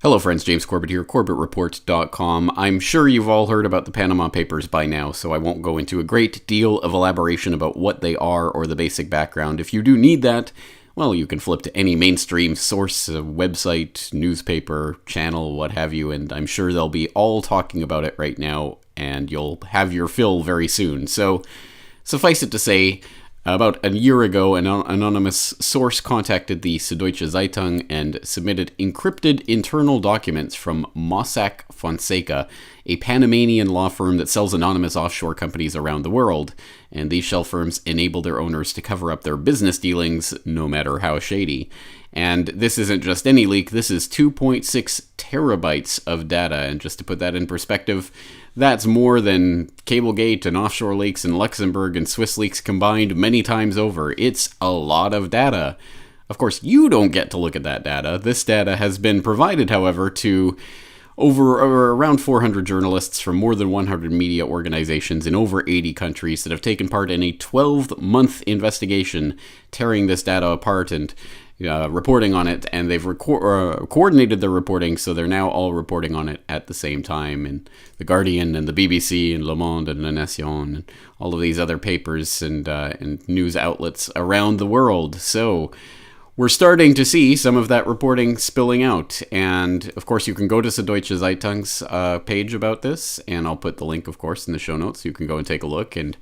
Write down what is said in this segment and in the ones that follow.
Hello friends, James Corbett here, CorbettReport.com. I'm sure you've all heard about the Panama Papers by now, so I won't go into a great deal of elaboration about what they are or the basic background. If you do need that, well, you can flip to any mainstream source, website, newspaper, channel, what have you, and I'm sure they'll be all talking about it right now, and you'll have your fill very soon. So, suffice it to say, about a year ago, an anonymous source contacted the Süddeutsche Zeitung and submitted encrypted internal documents from Mossack Fonseca, a Panamanian law firm that sells anonymous offshore companies around the world. And these shell firms enable their owners to cover up their business dealings, no matter how shady. And this isn't just any leak, this is 2.6 terabytes of data. And just to put that in perspective, that's more than Cablegate and offshore leaks in Luxembourg and Swiss leaks combined many times over. It's a lot of data. Of course, you don't get to look at that data. This data has been provided, however, to around 400 journalists from more than 100 media organizations in over 80 countries that have taken part in a 12-month investigation tearing this data apart and reporting on it, and they've coordinated their reporting, so they're now all reporting on it at the same time. And The Guardian and the BBC and Le Monde and La Nation and all of these other papers and news outlets around the world. So we're starting to see some of that reporting spilling out. And of course, you can go to Süddeutsche Zeitung's page about this, and I'll put the link, of course, in the show notes. You can go and take a look. And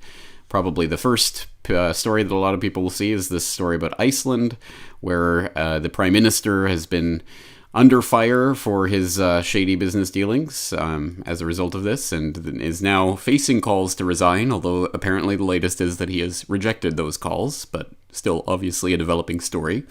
probably the first story that a lot of people will see is this story about Iceland, where the Prime Minister has been under fire for his shady business dealings as a result of this, and is now facing calls to resign, although apparently the latest is that he has rejected those calls, but still obviously a developing story.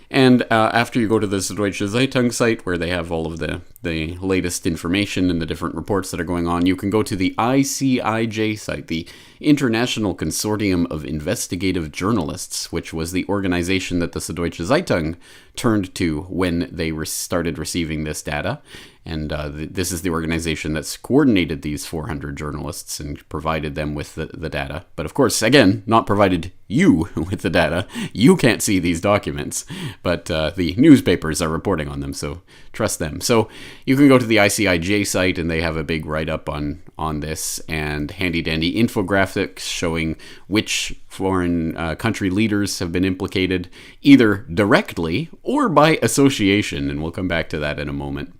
And after you go to the Süddeutsche Zeitung site, where they have all of the latest information and the different reports that are going on, you can go to the ICIJ site, the International Consortium of Investigative Journalists, which was the organization that the Süddeutsche Zeitung turned to when they started receiving this data. And this is the organization that's coordinated these 400 journalists and provided them with the data. But of course, again, not provided you with the data. You can't see these documents, but the newspapers are reporting on them, so trust them. So you can go to the ICIJ site, and they have a big write-up on this, and handy-dandy infographics showing which foreign country leaders have been implicated, either directly or by association, and we'll come back to that in a moment.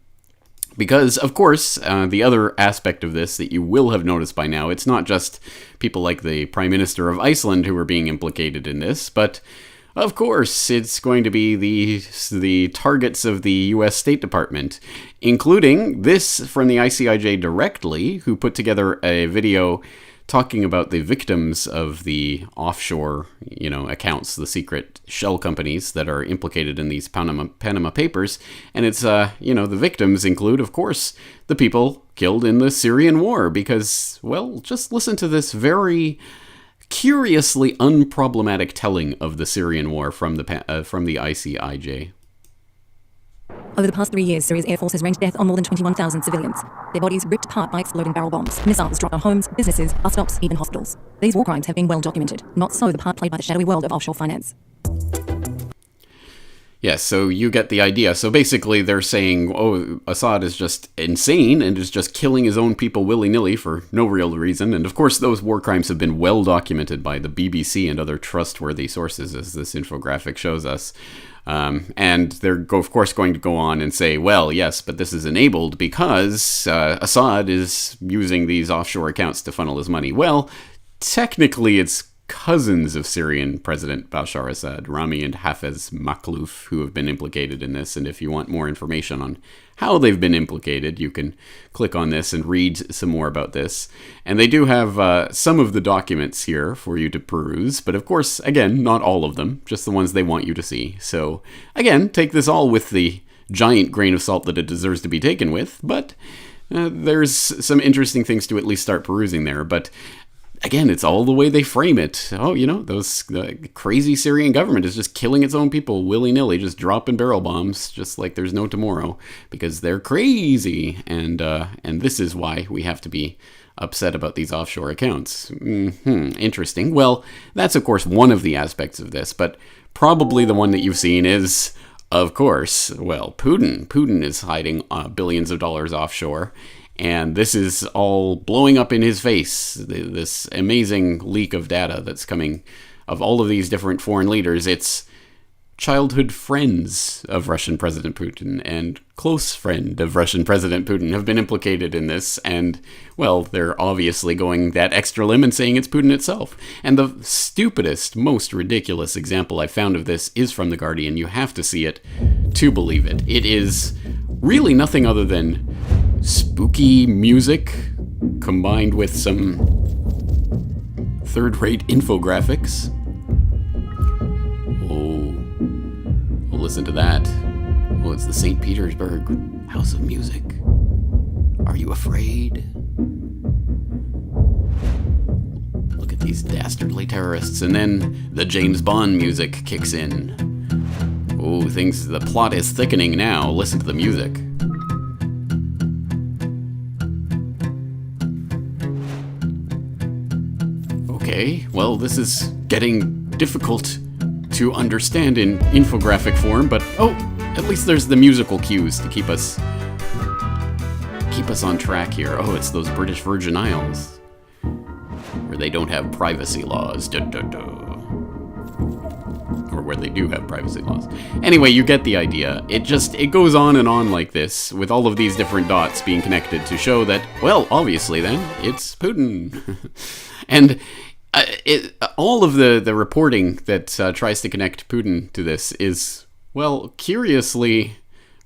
Because, of course, the other aspect of this that you will have noticed by now, it's not just people like the Prime Minister of Iceland who are being implicated in this, but, of course, it's going to be the targets of the U.S. State Department, including this from the ICIJ directly, who put together a video talking about the victims of the offshore, accounts, the secret shell companies that are implicated in these Panama Papers. And it's, the victims include, of course, the people killed in the Syrian war. Because, well, just listen to this very curiously unproblematic telling of the Syrian war from the ICIJ. Over the past 3 years, Syria's Air Force has ranged death on more than 21,000 civilians. Their bodies ripped apart by exploding barrel bombs, missiles dropped on homes, businesses, bus stops, even hospitals. These war crimes have been well documented. Not so the part played by the shadowy world of offshore finance. Yes, so you get the idea. So basically they're saying, Assad is just insane and is just killing his own people willy-nilly for no real reason. And of course those war crimes have been well documented by the BBC and other trustworthy sources, as this infographic shows us. And they're, of course, going to go on and say, well, yes, but this is enabled because Assad is using these offshore accounts to funnel his money. Well, technically it's cousins of Syrian President Bashar Assad, Rami and Hafez Makhlouf, who have been implicated in this. And if you want more information on how they've been implicated, you can click on this and read some more about this. And they do have some of the documents here for you to peruse, but of course, again, not all of them, just the ones they want you to see. So again, take this all with the giant grain of salt that it deserves to be taken with, but there's some interesting things to at least start perusing there. But again, it's all the way they frame it. The crazy Syrian government is just killing its own people willy-nilly, just dropping barrel bombs, just like there's no tomorrow, because they're crazy. And this is why we have to be upset about these offshore accounts. Interesting. Well, that's, of course, one of the aspects of this, but probably the one that you've seen is Of course, well, Putin is hiding billions of dollars offshore, and this is all blowing up in his face. This amazing leak of data that's coming of all of these different foreign leaders. It's childhood friends of Russian President Putin and close friend of Russian President Putin have been implicated in this, and, well, they're obviously going that extra limb and saying it's Putin itself. And the stupidest, most ridiculous example I found of this is from The Guardian. You have to see it to believe it. It is really nothing other than spooky music combined with some third-rate infographics. Listen to that. Oh, it's the St. Petersburg House of Music. Are you afraid? Look at these dastardly terrorists. And then the James Bond music kicks in. Oh, the plot is thickening now. Listen to the music. Okay, well, this is getting difficult to understand in infographic form, but at least there's the musical cues to keep us on track here. Oh, it's those British Virgin Isles where they don't have privacy laws. Or where they do have privacy laws. Anyway, you get the idea. It goes on and on like this, with all of these different dots being connected to show that, well, obviously then, it's Putin. And all of the reporting that tries to connect Putin to this is, well, curiously,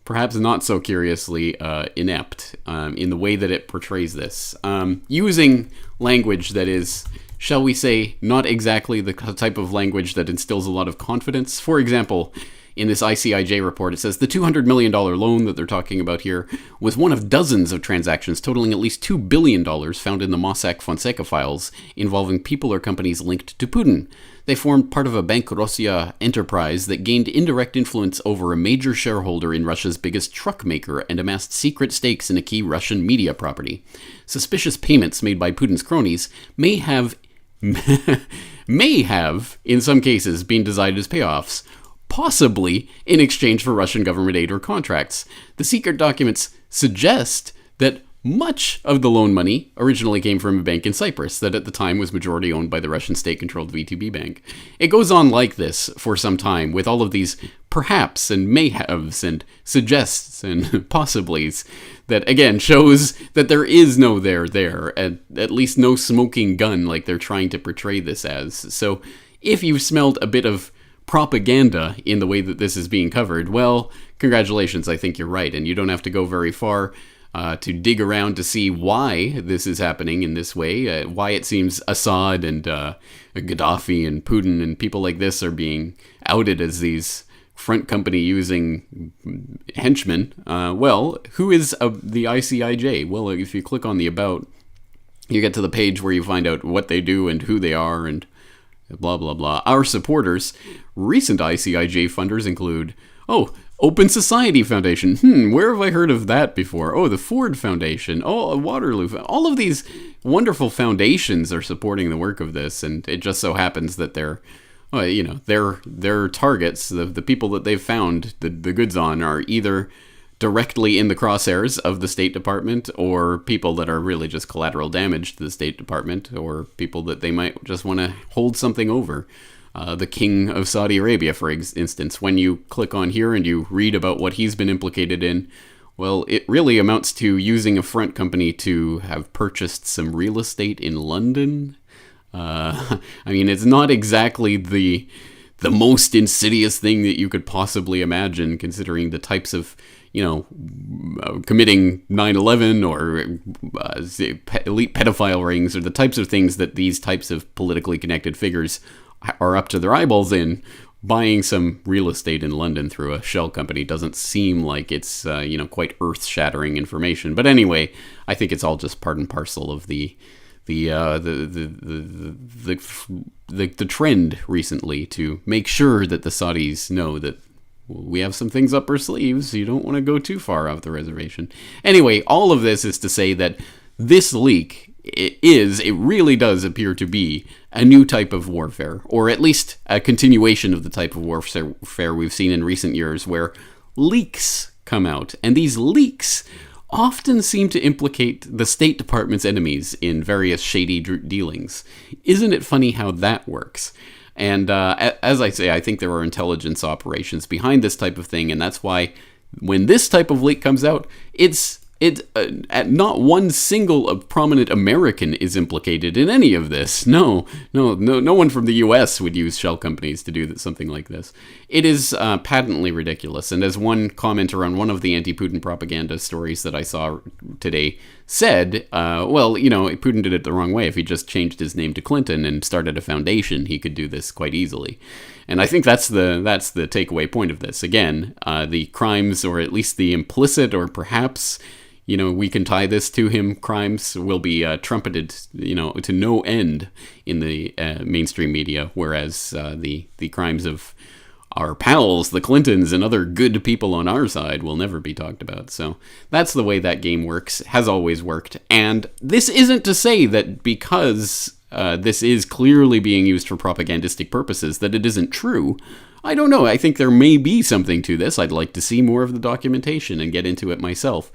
perhaps not so curiously, inept in the way that it portrays this. Using language that is, shall we say, not exactly the type of language that instills a lot of confidence. For example, in this ICIJ report, it says the $200 million loan that they're talking about here was one of dozens of transactions totaling at least $2 billion found in the Mossack Fonseca files involving people or companies linked to Putin. They formed part of a Bank Russia enterprise that gained indirect influence over a major shareholder in Russia's biggest truck maker and amassed secret stakes in a key Russian media property. Suspicious payments made by Putin's cronies may have, in some cases, been designed as payoffs, possibly in exchange for Russian government aid or contracts. The secret documents suggest that much of the loan money originally came from a bank in Cyprus that at the time was majority owned by the Russian state-controlled VTB bank. It goes on like this for some time, with all of these perhaps and may-haves and suggests and possiblys that, again, shows that there is no there, at least no smoking gun like they're trying to portray this as. So if you've smelled a bit of propaganda in the way that this is being covered, well, congratulations, I think you're right, and you don't have to go very far to dig around to see why this is happening in this way, why it seems Assad and Gaddafi and Putin and people like this are being outed as these front company using henchmen. Well, who is the ICIJ? Well, if you click on the About, you get to the page where you find out what they do and who they are and blah, blah, blah. Our supporters, recent ICIJ funders include, Open Society Foundation. Where have I heard of that before? The Ford Foundation. Waterloo. All of these wonderful foundations are supporting the work of this, and it just so happens that they're targets, the people that they've found the goods on are either directly in the crosshairs of the State Department, or people that are really just collateral damage to the State Department, or people that they might just want to hold something over. The King of Saudi Arabia, for instance, when you click on here and you read about what he's been implicated in, well, it really amounts to using a front company to have purchased some real estate in London. I mean, it's not exactly the most insidious thing that you could possibly imagine, considering the types of, committing 9/11 or elite pedophile rings, or the types of things that these types of politically connected figures are up to their eyeballs in. Buying some real estate in London through a shell company doesn't seem like it's, quite earth-shattering information. But anyway, I think it's all just part and parcel of the trend recently to make sure that the Saudis know that we have some things up our sleeves. You don't want to go too far off the reservation. Anyway, all of this is to say that this leak it really does appear to be a new type of warfare, or at least a continuation of the type of warfare we've seen in recent years, where leaks come out. And these leaks often seem to implicate the State Department's enemies in various shady dealings. Isn't it funny how that works? And as I say, I think there are intelligence operations behind this type of thing, and that's why when this type of leak comes out, not one single prominent American is implicated in any of this. No one from the U.S. would use shell companies to do something like this. It is patently ridiculous. And as one commenter on one of the anti-Putin propaganda stories that I saw today said, Putin did it the wrong way. If he just changed his name to Clinton and started a foundation, he could do this quite easily. And I think that's the takeaway point of this. Again, the crimes, or at least the implicit, or perhaps, we can tie this to him, crimes will be trumpeted, to no end in the mainstream media, whereas the crimes of our pals, the Clintons, and other good people on our side will never be talked about. So that's the way that game works, has always worked. And this isn't to say that because this is clearly being used for propagandistic purposes, that it isn't true. I don't know. I think there may be something to this. I'd like to see more of the documentation and get into it myself.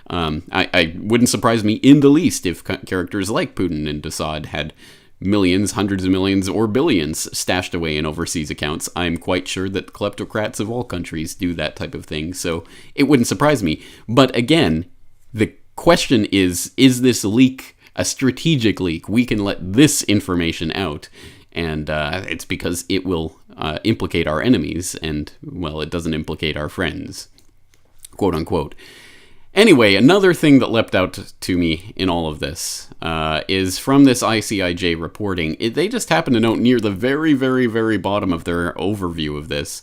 I wouldn't surprise me in the least if characters like Putin and Assad had millions, hundreds of millions, or billions stashed away in overseas accounts. I'm quite sure that kleptocrats of all countries do that type of thing, so it wouldn't surprise me. But again, the question is this leak a strategic leak? We can let this information out, and it's because it will implicate our enemies, and, well, it doesn't implicate our friends, quote unquote. Anyway, another thing that leapt out to me in all of this is from this ICIJ reporting. They just happen to note near the very, very, very bottom of their overview of this,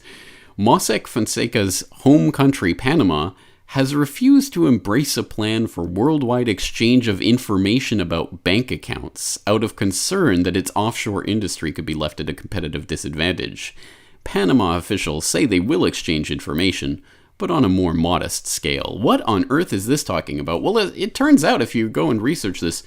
Mossack Fonseca's home country, Panama, has refused to embrace a plan for worldwide exchange of information about bank accounts out of concern that its offshore industry could be left at a competitive disadvantage. Panama officials say they will exchange information, but on a more modest scale. What on earth is this talking about? Well, it turns out, if you go and research this,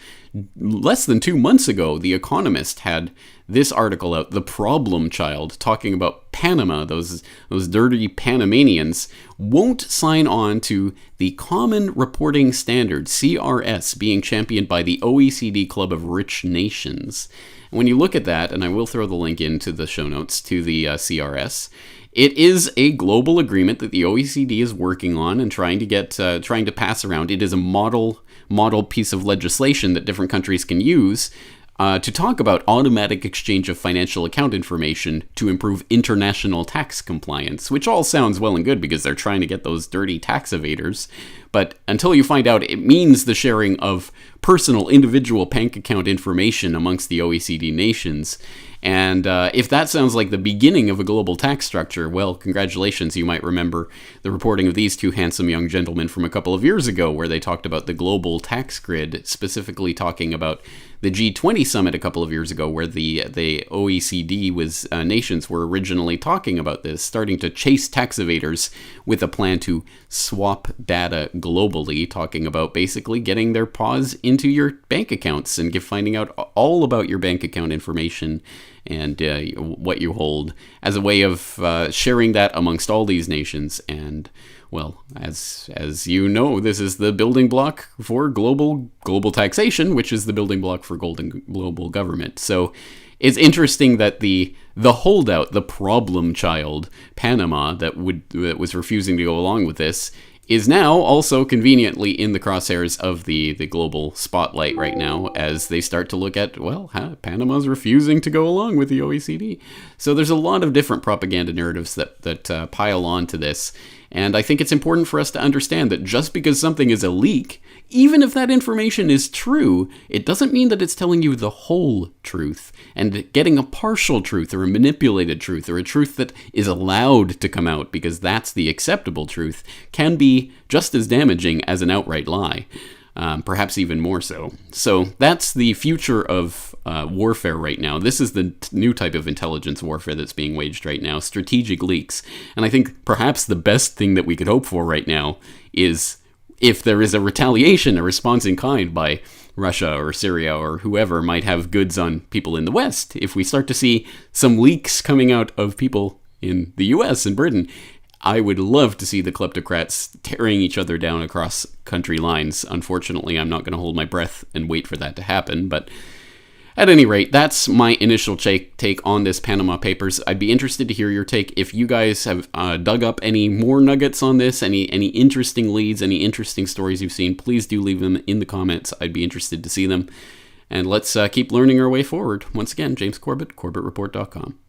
less than 2 months ago, The Economist had this article out, The Problem Child, talking about Panama. Those dirty Panamanians won't sign on to the Common Reporting Standard, CRS, being championed by the OECD Club of Rich Nations. And when you look at that, and I will throw the link into the show notes to the CRS, it is a global agreement that the OECD is working on and trying to pass around. It is a model piece of legislation that different countries can use to talk about automatic exchange of financial account information to improve international tax compliance, which all sounds well and good because they're trying to get those dirty tax evaders. But until you find out, it means the sharing of personal individual bank account information amongst the OECD nations. And if that sounds like the beginning of a global tax structure, well, congratulations. You might remember the reporting of these two handsome young gentlemen from a couple of years ago, where they talked about the global tax grid, specifically talking about the G20 summit a couple of years ago, where the OECD nations were originally talking about this, starting to chase tax evaders with a plan to swap data globally, talking about basically getting their paws into your bank accounts and finding out all about your bank account information and what you hold, as a way of sharing that amongst all these nations. And, well, as you know, this is the building block for global taxation, which is the building block for global government. So it's interesting that the holdout, the problem child, Panama, that was refusing to go along with this, is now also conveniently in the crosshairs of the global spotlight right now, as they start to look at, well, Panama's refusing to go along with the OECD. So there's a lot of different propaganda narratives that pile on to this. And I think it's important for us to understand that just because something is a leak, even if that information is true, it doesn't mean that it's telling you the whole truth. And getting a partial truth or a manipulated truth or a truth that is allowed to come out because that's the acceptable truth can be just as damaging as an outright lie. Perhaps even more so. So that's the future of warfare right now. This is the new type of intelligence warfare that's being waged right now, strategic leaks. And I think perhaps the best thing that we could hope for right now is if there is a retaliation, a response in kind by Russia or Syria or whoever might have goods on people in the West, if we start to see some leaks coming out of people in the US and Britain, I would love to see the kleptocrats tearing each other down across country lines. Unfortunately, I'm not going to hold my breath and wait for that to happen, but at any rate, that's my initial take on this Panama Papers. I'd be interested to hear your take. If you guys have dug up any more nuggets on this, any interesting leads, any interesting stories you've seen, please do leave them in the comments. I'd be interested to see them. And let's keep learning our way forward. Once again, James Corbett, CorbettReport.com.